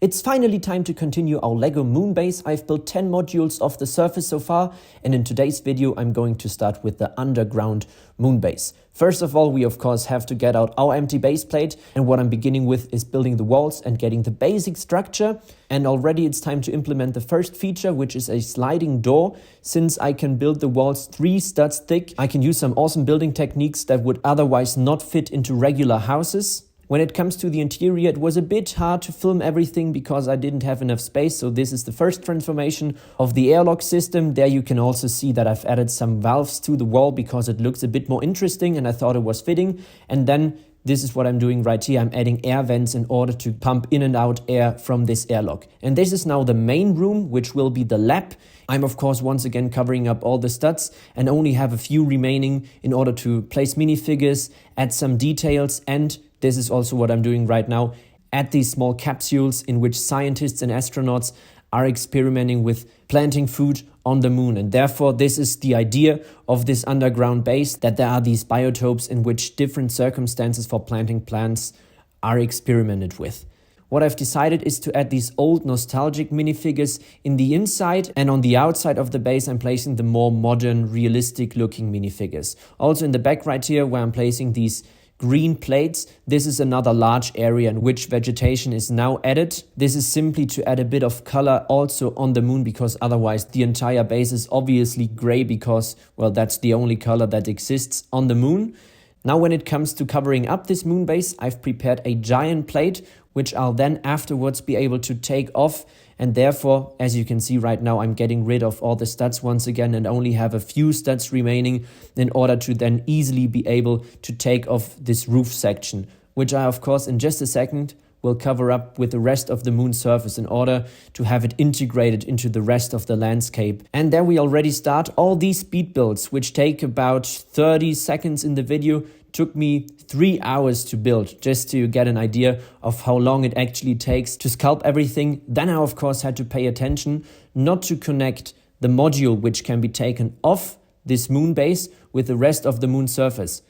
It's finally time to continue our LEGO moon base. I've built 10 modules of the surface so far, and in today's video I'm going to start with the underground moon base. First of all, we of course have to get out our empty base plate, and what I'm beginning with is building the walls and getting the basic structure. And already it's time to implement the first feature, which is a sliding door. Since I can build the walls 3 studs thick, I can use some awesome building techniques that would otherwise not fit into regular houses. When it comes to the interior, it was a bit hard to film everything because I didn't have enough space. So this is the first transformation of the airlock system. There you can also see that I've added some valves to the wall because it looks a bit more interesting and I thought it was fitting. And then this is what I'm doing right here. I'm adding air vents in order to pump in and out air from this airlock. And this is now the main room, which will be the lab. I'm of course once again covering up all the studs and only have a few remaining in order to place minifigures, add some details, and this is also what I'm doing right now, add these small capsules in which scientists and astronauts are experimenting with planting food on the moon. And therefore, this is the idea of this underground base, that there are these biotopes in which different circumstances for planting plants are experimented with. What I've decided is to add these old nostalgic minifigures in the inside, and on the outside of the base I'm placing the more modern, realistic looking minifigures. Also in the back right here where I'm placing these green plates, this is another large area in which vegetation is now added. This is simply to add a bit of color also on the moon, because otherwise the entire base is obviously gray because, well, that's the only color that exists on the moon. Now when it comes to covering up this moon base, I've prepared a giant plate which I'll then afterwards be able to take off, and therefore, as you can see right now, I'm getting rid of all the studs once again and only have a few studs remaining in order to then easily be able to take off this roof section, which I of course in just a second will cover up with the rest of the moon surface in order to have it integrated into the rest of the landscape. And then we already start all these speed builds, which take about 30 seconds in the video. Took me 3 hours to build, just to get an idea of how long it actually takes to sculpt everything. Then I of course had to pay attention not to connect the module which can be taken off this moon base with the rest of the moon surface.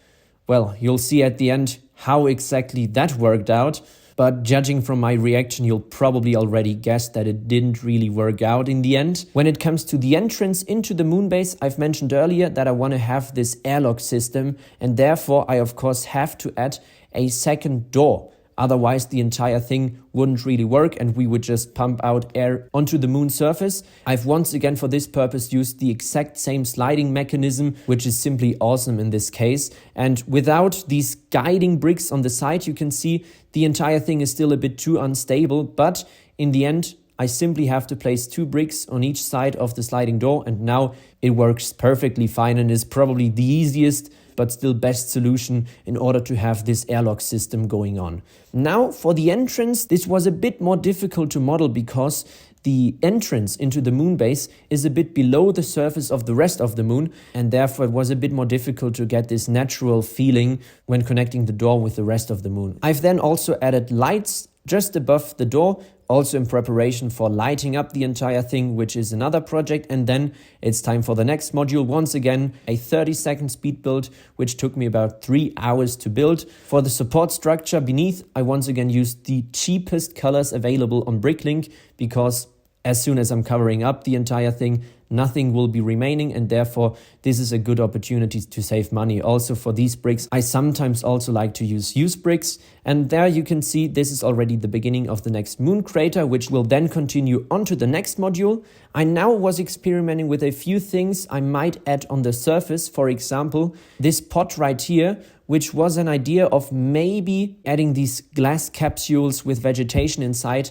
Well, you'll see at the end how exactly that worked out. But judging from my reaction, you'll probably already guess that it didn't really work out in the end. When it comes to the entrance into the moon base, I've mentioned earlier that I want to have this airlock system, and therefore I of course have to add a second door. Otherwise the entire thing wouldn't really work and we would just pump out air onto the moon surface. I've once again for this purpose used the exact same sliding mechanism, which is simply awesome in this case. And without these guiding bricks on the side, you can see the entire thing is still a bit too unstable, but in the end I simply have to place 2 bricks on each side of the sliding door, and now it works perfectly fine and is probably the easiest but still best solution in order to have this airlock system going on. Now for the entrance, this was a bit more difficult to model because the entrance into the moon base is a bit below the surface of the rest of the moon, and therefore it was a bit more difficult to get this natural feeling when connecting the door with the rest of the moon. I've then also added lights just above the door, also in preparation for lighting up the entire thing, which is another project. And then it's time for the next module. Once again, a 30-second speed build, which took me about 3 hours to build. For the support structure beneath, I once again used the cheapest colors available on Bricklink, because as soon as I'm covering up the entire thing, nothing will be remaining, and therefore this is a good opportunity to save money. Also for these bricks, I sometimes also like to use used bricks, and there you can see this is already the beginning of the next moon crater, which will then continue onto the next module. I now was experimenting with a few things I might add on the surface. For example, this pot right here, which was an idea of maybe adding these glass capsules with vegetation inside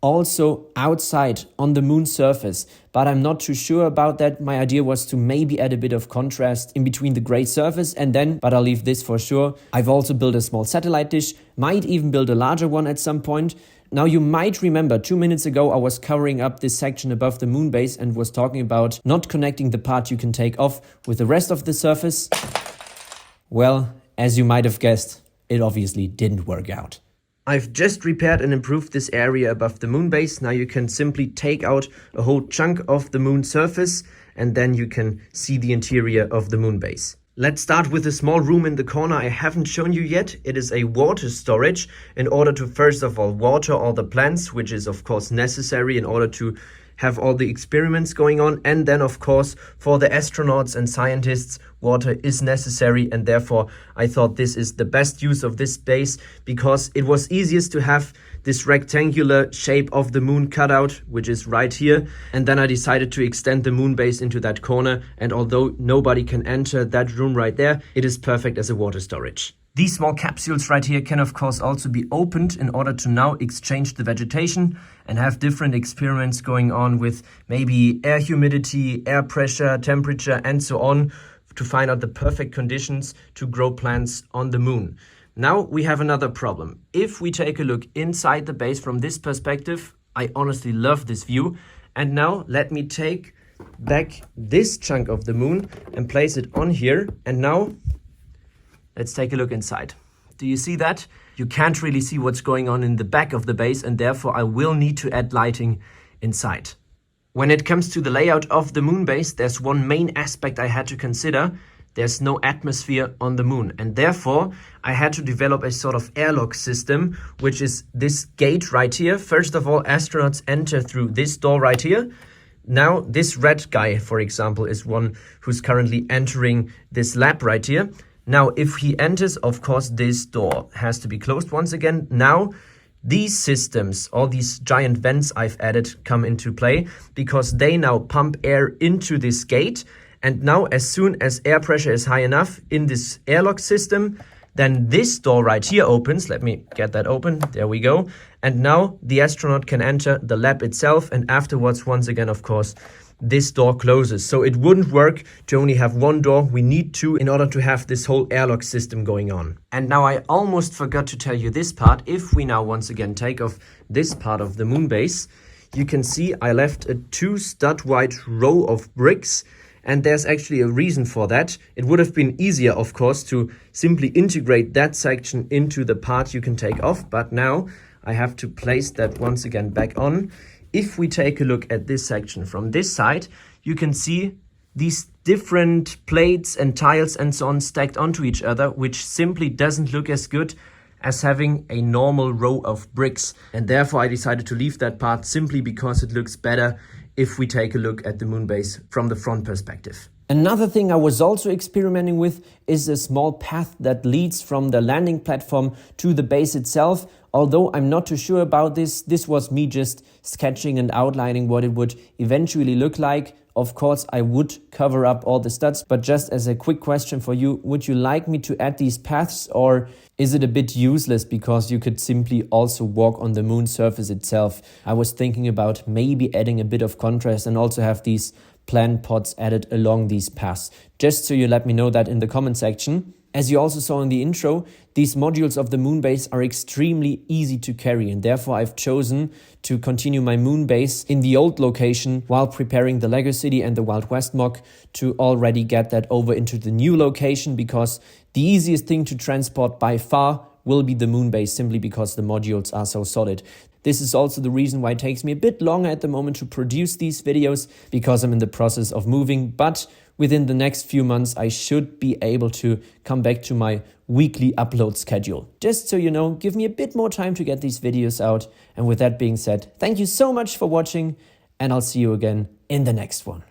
also outside on the moon surface, but I'm not too sure about that. My idea was to maybe add a bit of contrast in between the gray surface, and then, but I'll leave this for sure, I've also built a small satellite dish, might even build a larger one at some point. Now you might remember 2 minutes ago I was covering up this section above the moon base and was talking about not connecting the part you can take off with the rest of the surface. Well, as you might have guessed, it obviously didn't work out. I've just repaired and improved this area above the moon base. Now you can simply take out a whole chunk of the moon surface and then you can see the interior of the moon base. Let's start with a small room in the corner I haven't shown you yet. It is a water storage in order to first of all water all the plants, which is of course necessary in order to have all the experiments going on. And then of course for the astronauts and scientists, water is necessary, and therefore I thought this is the best use of this space because it was easiest to have this rectangular shape of the moon cut out, which is right here. And then I decided to extend the moon base into that corner. And although nobody can enter that room right there, it is perfect as a water storage. These small capsules right here can of course also be opened in order to now exchange the vegetation and have different experiments going on with maybe air humidity, air pressure, temperature, and so on to find out the perfect conditions to grow plants on the moon. Now we have another problem. If we take a look inside the base from this perspective, I honestly love this view. And now let me take back this chunk of the moon and place it on here. And now let's take a look inside. Do you see that? You can't really see what's going on in the back of the base, and therefore I will need to add lighting inside. When it comes to the layout of the moon base, there's one main aspect I had to consider. There's no atmosphere on the moon, and therefore I had to develop a sort of airlock system, which is this gate right here. First of all, astronauts enter through this door right here. Now this red guy, for example, is one who's currently entering this lab right here. Now if he enters, of course this door has to be closed once again. Now these systems, all these giant vents I've added, come into play because they now pump air into this gate. And now as soon as air pressure is high enough in this airlock system, then this door right here opens. Let me get that open. There we go. And now the astronaut can enter the lab itself. And afterwards, once again, of course, this door closes. So it wouldn't work to only have one door. We need two in order to have this whole airlock system going on. And now I almost forgot to tell you this part. If we now once again take off this part of the moon base, you can see I left a 2 stud wide row of bricks. And there's actually a reason for that. It would have been easier, of course, to simply integrate that section into the part you can take off. But now I have to place that once again back on. If we take a look at this section from this side, you can see these different plates and tiles and so on stacked onto each other, which simply doesn't look as good as having a normal row of bricks. And therefore I decided to leave that part simply because it looks better if we take a look at the moon base from the front perspective. Another thing I was also experimenting with is a small path that leads from the landing platform to the base itself. Although I'm not too sure about this was me just sketching and outlining what it would eventually look like. Of course, I would cover up all the studs, but just as a quick question for you, would you like me to add these paths, or is it a bit useless because you could simply also walk on the moon surface itself? I was thinking about maybe adding a bit of contrast and also have these plant pots added along these paths. Just so you let me know that in the comment section. As you also saw in the intro, these modules of the moon base are extremely easy to carry, and therefore I've chosen to continue my moon base in the old location while preparing the Lego City and the Wild West mock to already get that over into the new location, because the easiest thing to transport by far will be the moon base, simply because the modules are so solid. This is also the reason why it takes me a bit longer at the moment to produce these videos, because I'm in the process of moving, but within the next few months I should be able to come back to my weekly upload schedule. Just so you know, give me a bit more time to get these videos out. And with that being said, thank you so much for watching, and I'll see you again in the next one.